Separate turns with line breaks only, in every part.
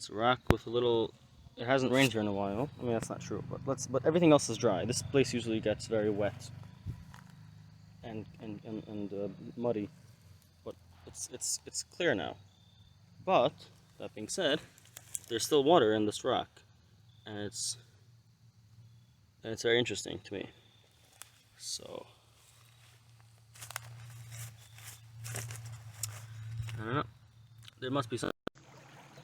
It's a rock with a little. It hasn't rained here in a while. I mean, that's not true, but everything else is dry. This place usually gets very wet and muddy, but it's clear now. But that being said, there's still water in this rock, and it's very interesting to me. So I don't know. There must be some.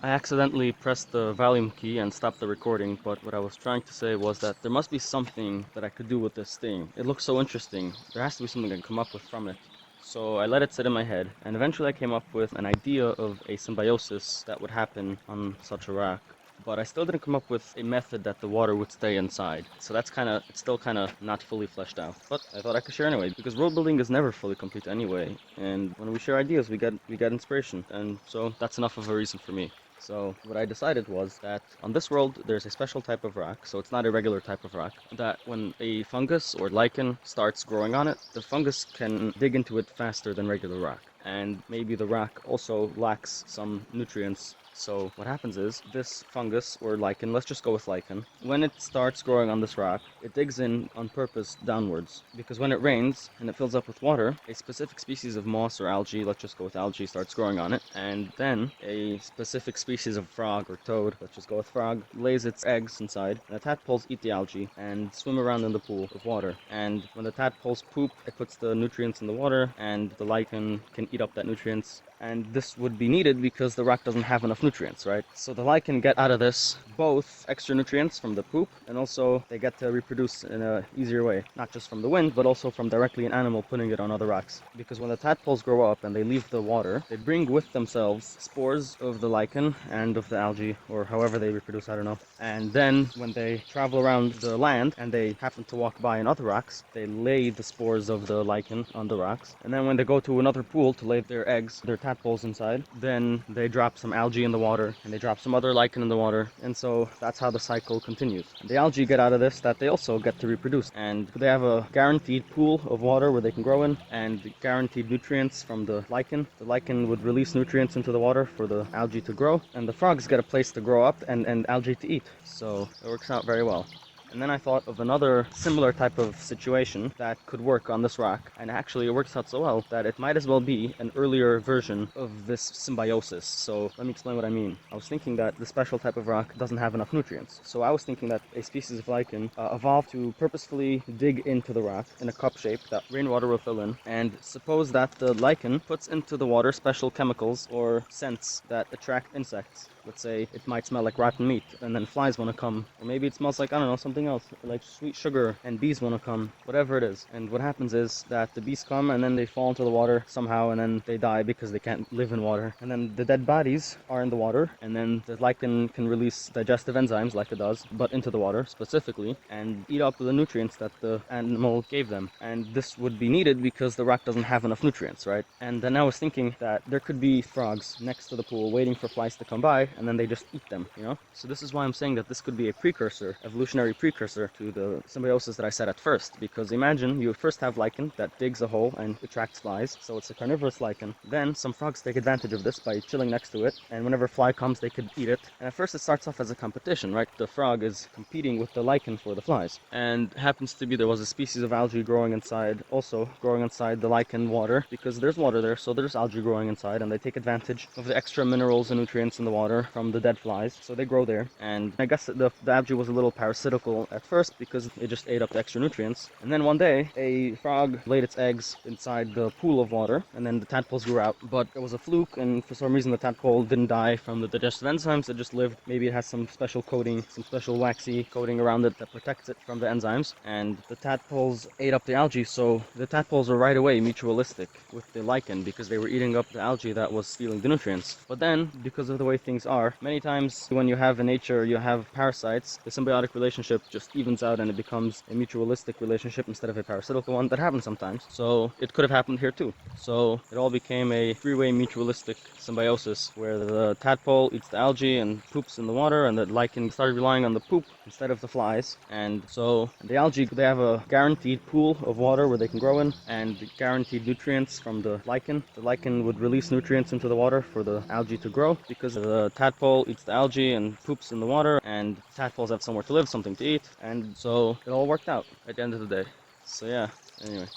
I accidentally pressed the volume key and stopped the recording, but what I was trying to say was that there must be something that I could do with this thing. It looks so interesting. There has to be something I can come up with from it. So I let it sit in my head, and eventually I came up with an idea of a symbiosis that would happen on such a rock. But I still didn't come up with a method that the water would stay inside. So that's it's still kind of not fully fleshed out. But I thought I could share anyway, because world building is never fully complete anyway. And when we share ideas, we get inspiration. And so that's enough of a reason for me. So what I decided was that on this world there's a special type of rock, so it's not a regular type of rock, that when a fungus or lichen starts growing on it, the fungus can dig into it faster than regular rock. And maybe the rock also lacks some nutrients. So what happens is, this fungus or lichen, let's just go with lichen, when it starts growing on this rock, it digs in on purpose downwards. Because when it rains and it fills up with water, a specific species of moss or algae, let's just go with algae, starts growing on it. And then a specific species of frog or toad, let's just go with frog, lays its eggs inside. And the tadpoles eat the algae and swim around in the pool of water. And when the tadpoles poop, it puts the nutrients in the water, and the lichen can eat up that nutrients. And this would be needed because the rock doesn't have enough nutrients, right? So the lichen get out of this both extra nutrients from the poop, and also they get to reproduce in a easier way. Not just from the wind, but also from directly an animal putting it on other rocks. Because when the tadpoles grow up and they leave the water, they bring with themselves spores of the lichen and of the algae, or however they reproduce, I don't know. And then when they travel around the land and they happen to walk by in other rocks, they lay the spores of the lichen on the rocks. And then when they go to another pool to lay their eggs, their tadpoles inside, then they drop some algae in the water, and they drop some other lichen in the water, and so that's how the cycle continues. The algae get out of this that they also get to reproduce, and they have a guaranteed pool of water where they can grow in, and guaranteed nutrients from the lichen. The lichen would release nutrients into the water for the algae to grow, and the frogs get a place to grow up and algae to eat, so it works out very well. And then I thought of another similar type of situation that could work on this rock, and actually it works out so well that it might as well be an earlier version of this symbiosis. So let me explain what I mean. I was thinking that the special type of rock doesn't have enough nutrients. So I was thinking that a species of lichen evolved to purposefully dig into the rock in a cup shape that rainwater will fill in, and suppose that the lichen puts into the water special chemicals or scents that attract insects. Let's say it might smell like rotten meat, and then flies want to come. Or maybe it smells like, I don't know, something else, like sweet sugar, and bees want to come. Whatever it is. And what happens is that the bees come, and then they fall into the water somehow, and then they die because they can't live in water. And then the dead bodies are in the water, and then the lichen can release digestive enzymes, like it does, but into the water specifically, and eat up the nutrients that the animal gave them. And this would be needed because the rock doesn't have enough nutrients, right? And then I was thinking that there could be frogs next to the pool waiting for flies to come by, and then they just eat them, you know? So this is why I'm saying that this could be a precursor, evolutionary precursor to the symbiosis that I said at first. Because imagine you first have lichen that digs a hole and attracts flies, so it's a carnivorous lichen. Then some frogs take advantage of this by chilling next to it, and whenever a fly comes they could eat it. And at first it starts off as a competition, right? The frog is competing with the lichen for the flies. And happens to be there was a species of algae growing inside, also growing inside the lichen water, because there's water there, so there's algae growing inside, and they take advantage of the extra minerals and nutrients in the water from the dead flies, so they grow there. And I guess the algae was a little parasitical at first because it just ate up the extra nutrients. And then one day a frog laid its eggs inside the pool of water, and then the tadpoles grew out. But it was a fluke, and for some reason the tadpole didn't die from the digestive enzymes. It just lived. Maybe it has some special coating, some special waxy coating around it that protects it from the enzymes. And the tadpoles ate up the algae, so the tadpoles were right away mutualistic with the lichen because they were eating up the algae that was stealing the nutrients. But then, because of the way things are, many times when you have in nature, you have parasites, the symbiotic relationship just evens out and it becomes a mutualistic relationship instead of a parasitical one. That happens sometimes. So it could have happened here too. So it all became a three-way mutualistic symbiosis where the tadpole eats the algae and poops in the water, and the lichen started relying on the poop instead of the flies. And so the algae, they have a guaranteed pool of water where they can grow in, and guaranteed nutrients from the lichen. The lichen would release nutrients into the water for the algae to grow because the tadpole eats the algae and poops in the water, and tadpoles have somewhere to live, something to eat, and so it all worked out at the end of the day. So yeah, anyway.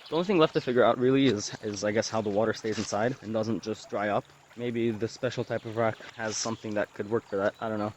The only thing left to figure out really is I guess how the water stays inside and doesn't just dry up. Maybe the special type of rock has something that could work for that, I don't know.